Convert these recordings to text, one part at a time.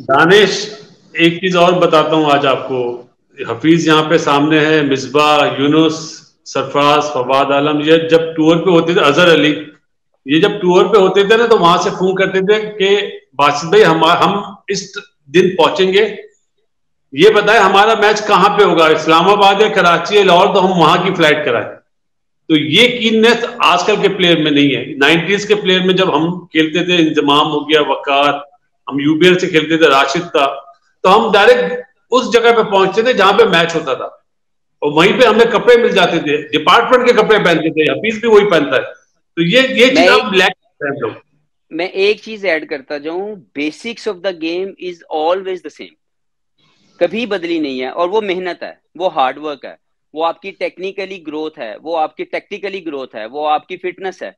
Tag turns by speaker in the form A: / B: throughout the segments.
A: दानिश, एक चीज और बताता हूँ आज आपको। हफीज यहाँ पे सामने है, मिसबा, यूनुस, सरफराज, फवाद आलम, ये जब टूर पे होते थे, अजहर अली, ये जब टूर पे होते थे ना तो वहां से फोन करते थे कि बासित भाई हम इस दिन पहुंचेंगे, ये बताए हमारा मैच कहाँ पे होगा, इस्लामाबाद या कराची या लाहौर, तो हम वहां की फ्लाइट कराए। तो ये कीननेस आजकल के प्लेयर में नहीं है। 90s के प्लेयर में जब हम खेलते थे, इंजमाम हो गया, वकार, हम यूबीएल से खेलते थे, राशिद था, तो हम डायरेक्ट उस जगह पे पहुंचते थे जहां पे मैच होता था, और वहीं पे हमें कपड़े मिल जाते थे, डिपार्टमेंट के कपड़े पहनते थे, हफीज भी वही पहनता है। तो ये
B: मैं
A: चीज
B: एक
A: अब लैक करते हैं हम लोग।
B: मैं एक चीज ऐड करता जाऊं, basics of the game is always the same, कभी बदली नहीं है। और वो मेहनत है, वो हार्डवर्क है, वो आपकी टेक्निकली ग्रोथ है, वो आपकी टेक्टिकली ग्रोथ है, वो आपकी फिटनेस है।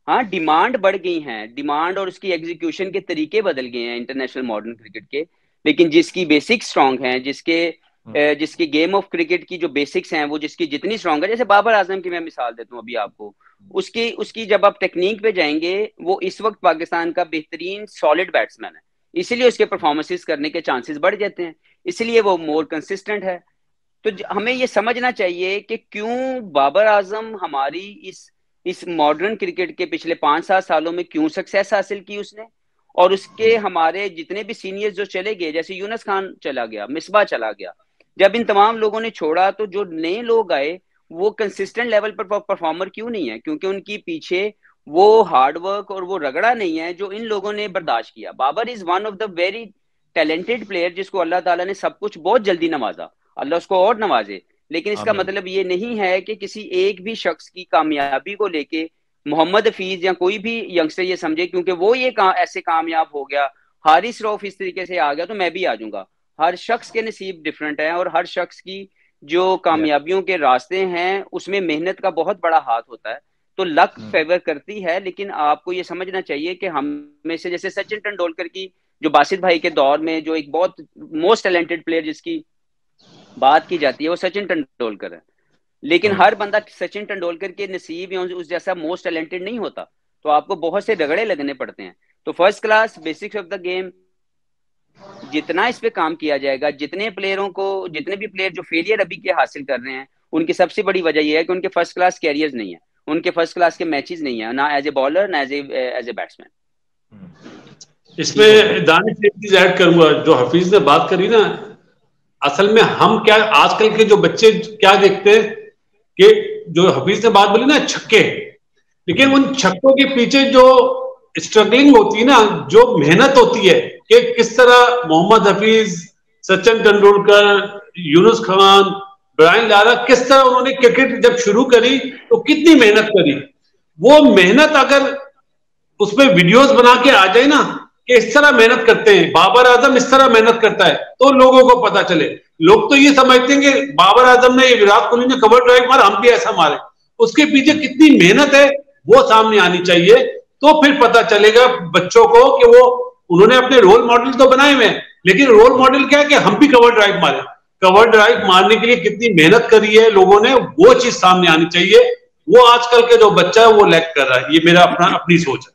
B: हाँ, डिमांड बढ़ गई है, डिमांड और उसकी एग्जीक्यूशन के तरीके बदल गए हैं इंटरनेशनल मॉडर्न क्रिकेट के। लेकिन जिसकी बेसिक्स स्ट्रांग हैं, जिसकी गेम ऑफ क्रिकेट की जो बेसिक्स हैं वो जिसकी जितनी स्ट्रांग है, जैसे बाबर आजम की मैं मिसाल देता हूँ अभी आपको, उसकी उसकी जब आप टेक्निक पे जाएंगे, वो इस वक्त पाकिस्तान का बेहतरीन सॉलिड बैट्समैन है। इसीलिए उसके परफॉर्मेंसेस करने के चांसेस बढ़ जाते हैं, इसलिए वो मोर कंसिस्टेंट है। तो हमें ये समझना चाहिए कि क्यों बाबर आजम हमारी इस मॉडर्न क्रिकेट के पिछले 5-7 सालों में क्यों सक्सेस हासिल की उसने। और उसके हमारे जितने भी सीनियर्स जो चले गए, जैसे यूनस खान चला गया, मिसबा चला गया, जब इन तमाम लोगों ने छोड़ा तो जो नए लोग आए वो कंसिस्टेंट लेवल पर परफॉर्मर क्यों नहीं है? क्योंकि उनकी पीछे वो हार्डवर्क और वो रगड़ा नहीं है जो इन लोगों ने बर्दाश्त किया। Babar is one of the very talented player जिसको अल्लाह ताला ने सब कुछ बहुत जल्दी नवाजा, अल्लाह उसको और नवाजे। लेकिन इसका
C: आमीन।
B: मतलब ये नहीं है कि किसी एक भी शख्स की कामयाबी को लेके मोहम्मद हफीज या कोई भी यंगस्टर ये समझे क्योंकि वो ऐसे कामयाब हो गया, हारिस रऊफ इस तरीके से आ गया तो मैं भी आ जाऊंगा। हर शख्स के नसीब डिफरेंट है, और हर शख्स की जो
C: या
B: कामयाबियों के रास्ते हैं उसमें मेहनत का बहुत बड़ा हाथ होता है। तो लक फेवर करती है, लेकिन आपको ये समझना चाहिए कि हम में से जैसे सचिन तेंदुलकर की, जो बासित भाई के दौर में जो एक बहुत मोस्ट टैलेंटेड प्लेयर जिसकी बात की जाती है वो सचिन तेंदुलकर है। लेकिन हर बंदा सचिन तेंदुलकर के नसीब या उस जैसा मोस्ट टैलेंटेड नहीं होता, तो आपको बहुत से रगड़े लगने पड़ते हैं। तो first class basics of the game, जितना इस पे काम किया जाएगा, जितने भी प्लेयर जो फेलियर अभी के हासिल कर रहे हैं, उनकी सबसे बड़ी वजह यह है कि उनके फर्स्ट क्लास कैरियर्स नहीं है, उनके फर्स्ट क्लास के मैचेस नहीं है, ना एज ए बॉलर ना एज ए बैट्समैन।
C: ठीक हो गया।
A: इसमें दानिश एक चीज ऐड करूंगा, जो हफीज ने बात करी ना, असल में हम क्या, आजकल के जो बच्चे क्या देखते हैं कि जो हफीज ने बात बोली ना, छक्के, लेकिन उन छक्कों के पीछे जो स्ट्रगलिंग होती है ना, जो मेहनत होती है, कि किस तरह मोहम्मद हफीज, सचिन तेंदुलकर, यूनुस खान, ब्रायन लारा, किस तरह उन्होंने क्रिकेट जब शुरू करी तो कितनी मेहनत करी। वो मेहनत अगर उसमें वीडियोस बना के आ जाए ना कि इस तरह मेहनत करते हैं, बाबर आजम इस तरह मेहनत करता है, तो लोगों को पता चले। लोग तो ये समझते हैं कि बाबर आजम ने, विराट कोहली ने कवर ड्राइव मारा, हम भी ऐसा मारे, उसके पीछे कितनी मेहनत है वो सामने आनी चाहिए। तो फिर पता चलेगा बच्चों को कि वो, उन्होंने अपने रोल मॉडल तो बनाए हुए हैं, लेकिन रोल मॉडल क्या है कि हम भी कवर ड्राइव मारे। कवर ड्राइव मारने के लिए कितनी मेहनत करी है लोगों ने, वो चीज सामने आनी चाहिए। वो आजकल के जो बच्चा है वो लैक कर रहा है, ये मेरा अपनी सोच है।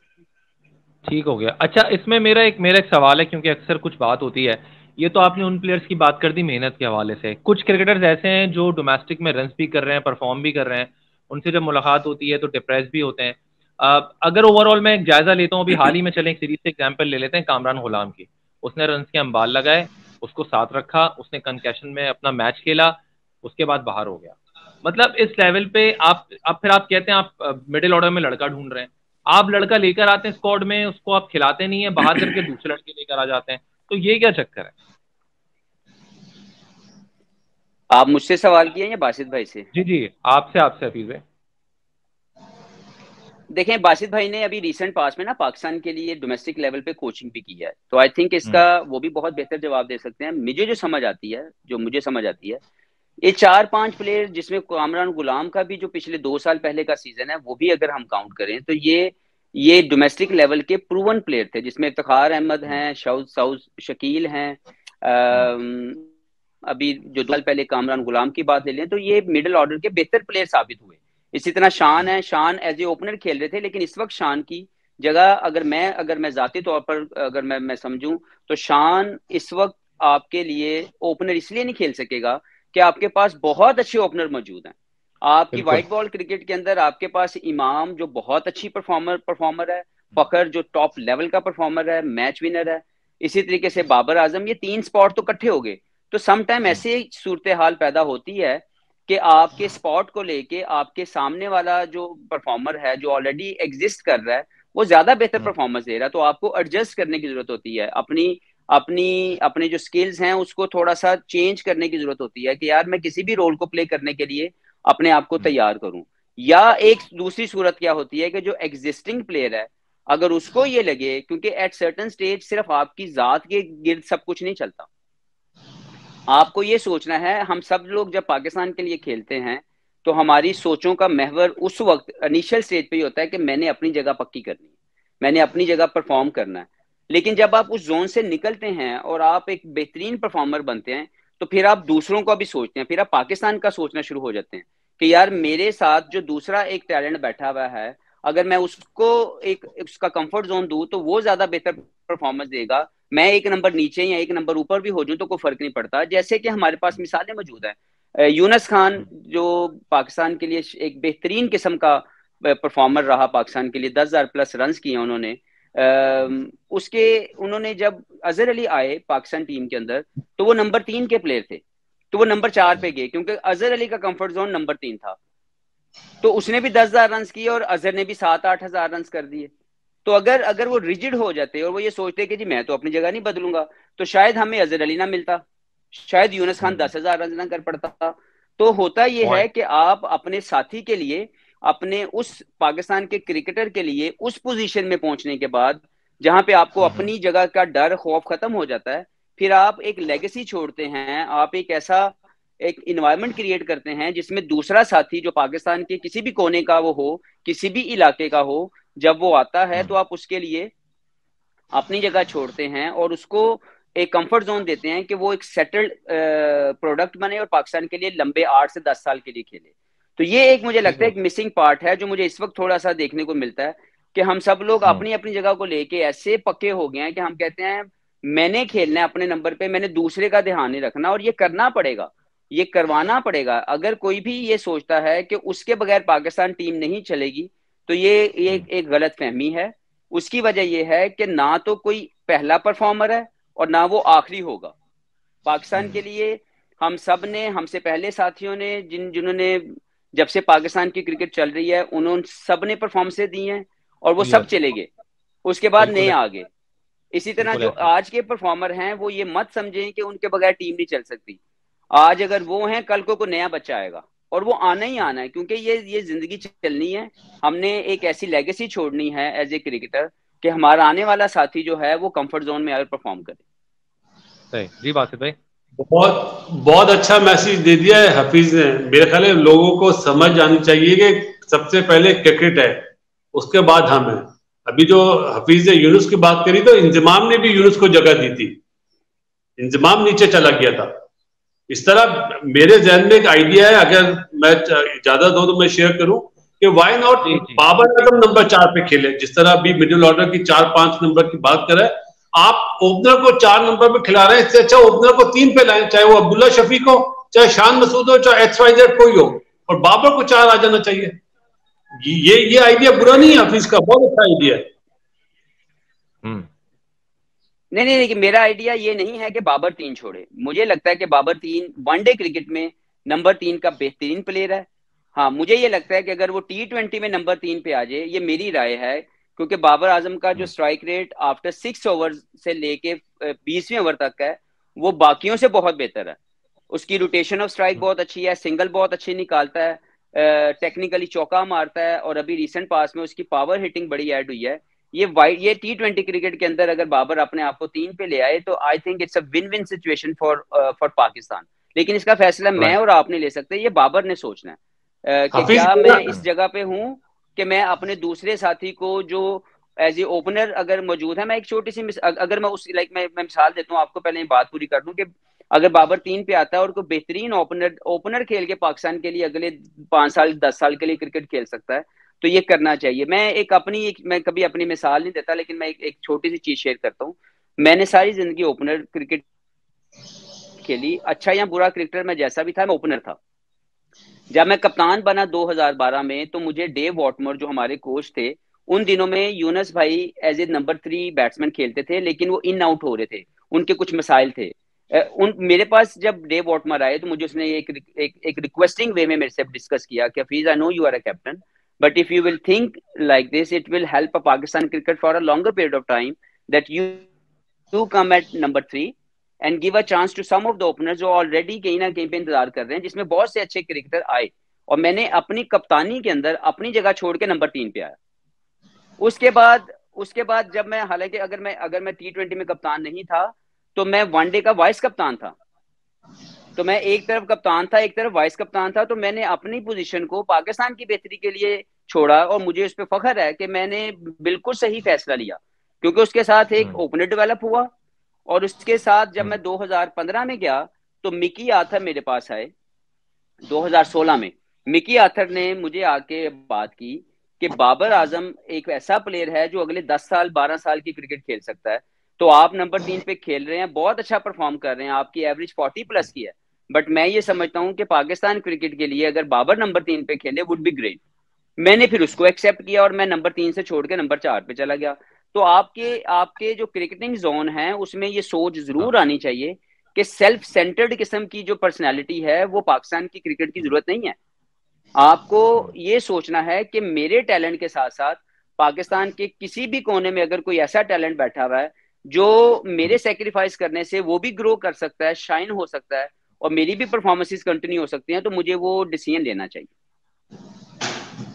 C: ठीक हो गया। अच्छा, इसमें मेरा एक सवाल है, क्योंकि अक्सर कुछ बात होती है। ये तो आपने उन प्लेयर्स की बात कर दी मेहनत के हवाले से, कुछ क्रिकेटर्स ऐसे हैं जो डोमेस्टिक में रन्स भी कर रहे हैं, परफॉर्म भी कर रहे हैं, उनसे जब मुलाकात होती है तो डिप्रेस भी होते हैं। अगर ओवरऑल मैं एक जायजा लेता हूँ, अभी हाल ही में चले एक सीरीज से एग्जाम्पल ले लेते हैं कामरान गुलाम की। उसने रन्स के अंबाल लगाए, उसको साथ रखा, उसने कंकेशन में अपना मैच खेला, उसके बाद बाहर हो गया। मतलब इस लेवल पे आप फिर आप कहते हैं आप मिडिल ऑर्डर में लड़का ढूंढ रहे हैं। आप लड़का लेकर आते हैं स्क्वाड में, उसको आप खिलाते नहीं है, बाहर करके दूसरे लड़के लेकर आ जाते हैं। तो ये क्या चक्कर है?
B: आप मुझसे सवाल किए या बासित भाई से?
C: जी जी, आपसे हफीज है।
B: देखें, बासित भाई ने अभी रिसेंट पास में ना पाकिस्तान के लिए डोमेस्टिक लेवल पे कोचिंग भी की है, तो आई थिंक इसका वो भी बहुत बेहतर जवाब दे सकते हैं। मुझे समझ आती है, ये 4-5 प्लेयर जिसमें कामरान गुलाम का भी जो पिछले 2 साल पहले का सीजन है वो भी अगर हम काउंट करें तो ये डोमेस्टिक लेवल के प्रूवन प्लेयर थे, जिसमें इफ्तिखार अहमद हैं, साउद शकील हैं, अभी जो 2 साल पहले कामरान गुलाम की बात ले लें तो ये मिडिल ऑर्डर के बेहतर प्लेयर साबित हुए। इसी तरह शान है, शान एज ए ओपनर खेल रहे थे, लेकिन इस वक्त शान की जगह अगर मैं जाती तौर पर अगर मैं समझूं तो शान इस वक्त आपके लिए ओपनर इसलिए नहीं खेल सकेगा कि आपके पास बहुत अच्छे ओपनर मौजूद हैं। आपकी
C: बिल्कुल।
B: व्हाइट बॉल क्रिकेट के अंदर आपके पास इमाम जो बहुत अच्छी परफॉर्मर है, फखर जो टॉप लेवल का परफॉर्मर है, मैच विनर है, इसी तरीके से बाबर आजम, ये 3 स्पॉट तो इकट्ठे हो गए। तो सम टाइम ऐसे सूरत हाल पैदा होती है कि आपके स्पॉट को लेके आपके सामने वाला जो परफॉर्मर है जो ऑलरेडी एग्जिस्ट कर रहा है वो ज्यादा बेहतर परफॉर्मेंस दे रहा है, तो आपको एडजस्ट करने की जरूरत होती है, अपनी अपनी अपने जो स्किल्स हैं उसको थोड़ा सा चेंज करने की जरूरत होती है कि यार मैं किसी भी रोल को प्ले करने के लिए अपने आप को तैयार करूं। या एक दूसरी सूरत क्या होती है कि जो एग्जिस्टिंग प्लेयर है अगर उसको ये लगे, क्योंकि एट सर्टेन स्टेज सिर्फ आपकी जात के गिर्द सब कुछ नहीं चलता, आपको ये सोचना है। हम सब लोग जब पाकिस्तान के लिए खेलते हैं तो हमारी सोचों का महवर उस वक्त इनिशियल स्टेज पे ही होता है कि मैंने अपनी जगह पक्की करनी है, मैंने अपनी जगह परफॉर्म करना है। लेकिन जब आप उस जोन से निकलते हैं और आप एक बेहतरीन परफॉर्मर बनते हैं तो फिर आप दूसरों का भी सोचते हैं, फिर आप पाकिस्तान का सोचना शुरू हो जाते हैं कि यार मेरे साथ जो दूसरा एक टैलेंट बैठा हुआ है अगर मैं उसको एक उसका कंफर्ट जोन दूं तो वो ज्यादा बेहतर परफॉर्मेंस देगा, मैं एक नंबर नीचे या एक नंबर ऊपर भी हो जाऊं तो कोई फर्क नहीं पड़ता। जैसे कि हमारे पास मिसालें मौजूद हैं, यूनस खान जो पाकिस्तान के लिए एक बेहतरीन किस्म का परफॉर्मर रहा, पाकिस्तान के लिए 10,000 प्लस रन किए उन्होंने। उसके उन्होंने जब अजहर अली आए पाकिस्तान टीम के अंदर तो वो नंबर 3 के प्लेयर थे, तो वो नंबर 4 पे गए क्योंकि अजहर अली का कंफर्ट जोन नंबर 3 था। तो उसने भी 10,000 रन किए और अजहर ने भी 7-8 हजार रन कर दिए। तो अगर अगर वो रिजिड हो जाते और वो ये सोचते कि जी मैं तो अपनी जगह नहीं बदलूंगा तो शायद हमें अजहर अली ना मिलता, शायद यूनुस खान 10,000 रन ना कर पड़ता। तो होता ये है कि आप अपने साथी के लिए, अपने उस पाकिस्तान के क्रिकेटर के लिए उस पोजीशन में पहुंचने के बाद जहां पे आपको अपनी जगह का डर खौफ खत्म हो जाता है, फिर आप एक लेगेसी छोड़ते हैं, आप एक ऐसा एक इन्वायरमेंट क्रिएट करते हैं जिसमें दूसरा साथी जो पाकिस्तान के किसी भी कोने का वो हो, किसी भी इलाके का हो, जब वो आता है तो आप उसके लिए अपनी जगह छोड़ते हैं और उसको एक कंफर्ट जोन देते हैं कि वो एक सेटल्ड प्रोडक्ट बने और पाकिस्तान के लिए लंबे 8 से 10 साल के लिए खेले। तो ये एक मुझे लगता है एक मिसिंग पार्ट है जो मुझे इस वक्त थोड़ा सा देखने को मिलता है कि हम सब लोग अपनी अपनी जगह को लेके ऐसे पक्के हो गए हैं कि हम कहते हैं मैंने खेलना है अपने नंबर पे, मैंने दूसरे का ध्यान नहीं रखना। और ये करना पड़ेगा, ये करवाना पड़ेगा। अगर कोई भी ये सोचता है कि उसके बगैर पाकिस्तान टीम नहीं चलेगी तो ये एक गलत फहमी है। उसकी वजह यह है कि ना तो कोई पहला परफॉर्मर है और ना वो आखिरी होगा पाकिस्तान के लिए। हम सब ने, हमसे पहले साथियों ने जिन्होंने जब से पाकिस्तान की क्रिकेट चल रही है उन्होंने सब ने परफॉर्मेंस दी हैं और वो सब चले गए, उसके बाद नए आ गए। इसी तरह जो आज के परफॉर्मर हैं वो ये मत समझें कि उनके बगैर टीम नहीं चल सकती। आज अगर वो हैं कल को नया बच्चा आएगा और वो आना ही आना है, क्योंकि ये जिंदगी चलनी है। हमने एक ऐसी लेगेसी छोड़नी है एज ए क्रिकेटर कि हमारा आने वाला साथी जो है वो कंफर्ट जोन में आकर परफॉर्म करे।
C: सही जी बासित भाई,
A: बहुत बहुत अच्छा मैसेज दे दिया है हफीज ने। मेरे ख्याल है लोगों को समझ आनी चाहिए कि सबसे पहले क्रिकेट है, उसके बाद हम हैं। अभी जो हफीज ने यूनुस की बात करी तो इंजमाम ने भी यूनुस को जगह दी थी, इंजमाम नीचे चला गया था। इस तरह मेरे जहन में एक आइडिया है, अगर मैं इजाजत हो तो मैं शेयर करूं कि why not Babar Azam number 4 पे खेले। जिस तरह अभी मिडिल ऑर्डर की 4-5 नंबर की बात करें, आप ओपनर को 4 नंबर पे खिला रहे हैं, इससे अच्छा ओपनर को 3 पे लाएं, चाहे वो अब्दुल्ला शफीक हो, चाहे शान मसूद हो, चाहे XYZ कोई हो, और बाबर को 4 आ जाना चाहिए। ये आइडिया बुरा नहीं है हफीज का, बहुत अच्छा आइडिया है।
B: नहीं, लेकिन मेरा आइडिया ये नहीं है कि बाबर 3 छोड़े। मुझे लगता है कि बाबर 3 वनडे क्रिकेट में नंबर 3 का बेहतरीन प्लेयर है। हाँ, मुझे ये लगता है कि अगर वो T20 में नंबर 3 पे आ जाए, ये मेरी राय है, क्योंकि बाबर आजम का जो स्ट्राइक रेट आफ्टर 6 ओवर से लेके 20वें ओवर तक है वो बाकियों से बहुत बेहतर है। उसकी रोटेशन ऑफ स्ट्राइक बहुत अच्छी है, सिंगल बहुत अच्छी निकालता है, टेक्निकली चौका मारता है, और अभी रिसेंट पास में उसकी पावर हिटिंग बड़ी ऐड हुई है। ये T20 क्रिकेट के अंदर अगर बाबर अपने आप को 3 पे ले आए तो I think it's a win win situation for Pakistan. लेकिन इसका फैसला मैं और आप नहीं ले सकते, ये बाबर ने सोचना है कि क्या मैं इस जगह पे हूं कि मैं अपने दूसरे साथी को जो एज ए ओपनर अगर मौजूद है। मैं एक छोटी सी अगर मैं उस मैं मिसाल देता हूँ आपको, पहले बात पूरी कर दूं कि अगर बाबर 3 पे आता है और कोई बेहतरीन ओपनर खेल के पाकिस्तान के लिए अगले 5 साल 10 साल के लिए क्रिकेट खेल सकता है, तो ये करना चाहिए। मैं कभी अपनी मिसाल नहीं देता, लेकिन मैं एक छोटी सी चीज शेयर करता हूँ। मैंने सारी जिंदगी ओपनर क्रिकेट खेली, अच्छा या बुरा क्रिकेटर मैं जैसा भी था, मैं ओपनर था। जब मैं कप्तान बना 2012 में, तो मुझे डेव वॉटमर जो हमारे कोच थे, उन दिनों में यूनुस भाई एज ए नंबर 3 बैट्समैन खेलते थे, लेकिन वो इन आउट हो रहे थे, उनके कुछ मसाइल थे। मेरे पास जब डेव वॉटमर आए तो मुझे उसने एक रिक्वेस्टिंग वे में मेरे से डिस्कस किया कि Hafeez, I know you are a captain, but if you will think like this, it will help a Pakistan cricket for a longer period of time, that you come at number 3 and give a chance to some of the openers जो already कहीं ना कहीं पे इंतजार कर रहे हैं, जिसमें बहुत से अच्छे क्रिकेटर आए। और मैंने अपनी कप्तानी के अंदर अपनी जगह छोड़ के नंबर 3 पे आया। उसके बाद जब मैं, हालांकि अगर मैं T20 में कप्तान नहीं था, तो मैं वनडे का वाइस कप्तान था। तो मैं एक तरफ कप्तान था, एक तरफ वाइस कप्तान था। तो मैंने अपनी पोजीशन को पाकिस्तान की बेहतरी के लिए छोड़ा, और मुझे उस पर फख्र है कि मैंने बिल्कुल सही फैसला लिया, क्योंकि उसके साथ एक ओपनर डेवलप हुआ। और उसके साथ जब मैं 2015 में गया, तो मिकी आर्थर मेरे पास आए 2016 में। मिकी आर्थर ने मुझे आके बात की कि बाबर आजम एक ऐसा प्लेयर है जो अगले 10 साल 12 साल की क्रिकेट खेल सकता है। तो आप नंबर 3 पे खेल रहे हैं, बहुत अच्छा परफॉर्म कर रहे हैं, आपकी एवरेज 40 प्लस की है, बट मैं ये समझता हूं कि पाकिस्तान क्रिकेट के लिए अगर बाबर नंबर 3 पे खेले वुड बी ग्रेट। मैंने फिर उसको एक्सेप्ट किया और मैं नंबर 3 से छोड़ के नंबर 4 पे चला गया। तो आपके जो क्रिकेटिंग जोन है उसमें ये सोच जरूर आनी चाहिए कि सेल्फ सेंटर्ड किस्म की जो पर्सनैलिटी है वो पाकिस्तान की क्रिकेट की जरूरत नहीं है। आपको ये सोचना है कि मेरे टैलेंट के साथ साथ पाकिस्तान के किसी भी कोने में अगर कोई ऐसा टैलेंट बैठा हुआ है जो मेरे सेक्रीफाइस करने से वो भी ग्रो कर सकता है, शाइन हो सकता है, और मेरी भी परफॉर्मेंसेस कंटिन्यू हो सकती हैं, तो मुझे वो डिसीजन लेना चाहिए।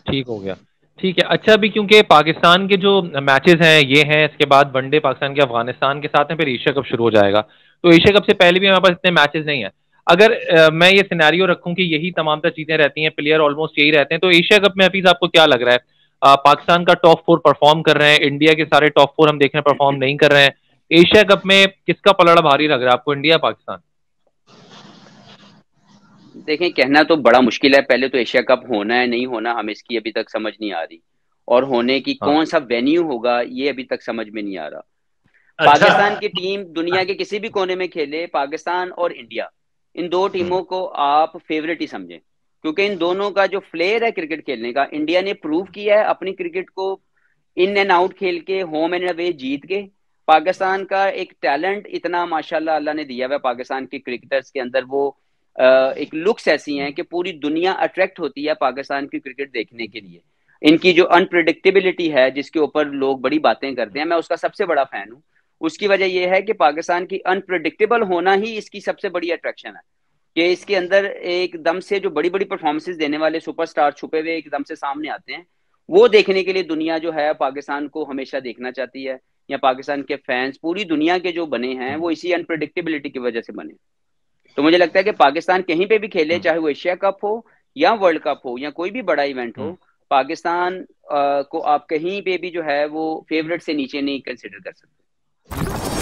C: ठीक हो गया, ठीक है। अच्छा, अभी क्योंकि पाकिस्तान के जो मैचेस हैं ये हैं, इसके बाद वनडे पाकिस्तान के अफगानिस्तान के साथ है, फिर एशिया कप शुरू हो जाएगा। तो एशिया कप से पहले भी हमारे पास इतने मैचेस नहीं है। अगर मैं ये सिनेरियो रखूं कि यही तमाम तर चीजें रहती हैं, प्लेयर ऑलमोस्ट यही रहते हैं, तो एशिया कप में हफीज आपको क्या लग रहा है? पाकिस्तान का टॉप 4 परफॉर्म कर रहे हैं, इंडिया के सारे टॉप 4 हम देख रहे हैं परफॉर्म नहीं कर रहे हैं। एशिया कप में किसका पलड़ा भारी लग रहा है आपको, इंडिया पाकिस्तान?
B: देखें, कहना तो बड़ा मुश्किल है। पहले तो एशिया कप होना है नहीं होना, हमें इसकी अभी तक समझ नहीं आ रही, और होने की
C: हाँ।
B: कौन सा वेन्यू होगा ये अभी तक समझ में नहीं आ रहा।
A: अच्छा।
B: पाकिस्तान की टीम दुनिया के किसी भी कोने में खेले, पाकिस्तान और इंडिया, इन दो टीमों को आप फेवरेट ही समझें, क्योंकि इन दोनों का जो फ्लेयर है क्रिकेट खेलने का, इंडिया ने प्रूव किया है अपनी क्रिकेट को इन एंड आउट खेल के, होम एंड अवे जीत के। पाकिस्तान का एक टैलेंट इतना माशाल्लाह अल्लाह ने दिया हुआ है पाकिस्तान के क्रिकेटर्स के अंदर, वो एक लुक्स ऐसी हैं कि पूरी दुनिया अट्रैक्ट होती है पाकिस्तान की क्रिकेट देखने के लिए। इनकी जो अनप्रिडिक्टेबिलिटी है, जिसके ऊपर लोग बड़ी बातें करते हैं, मैं उसका सबसे बड़ा फैन हूँ। उसकी वजह यह है कि पाकिस्तान की अनप्रिडिक्टेबल होना ही इसकी सबसे बड़ी अट्रैक्शन है, कि इसके अंदर एकदम से जो बड़ी बड़ी परफॉर्मेंसेस देने वाले सुपरस्टार छुपे हुए एकदम से सामने आते हैं। वो देखने के लिए दुनिया जो है पाकिस्तान को हमेशा देखना चाहती है, या पाकिस्तान के फैंस पूरी दुनिया के जो बने हैं वो इसी अनप्रिडिक्टेबिलिटी की वजह से बने। तो मुझे लगता है कि पाकिस्तान कहीं पे भी खेले, चाहे वो एशिया कप हो या वर्ल्ड कप हो या कोई भी बड़ा इवेंट हो, पाकिस्तान को आप कहीं पे भी जो है वो फेवरेट से नीचे नहीं कंसिडर कर सकते।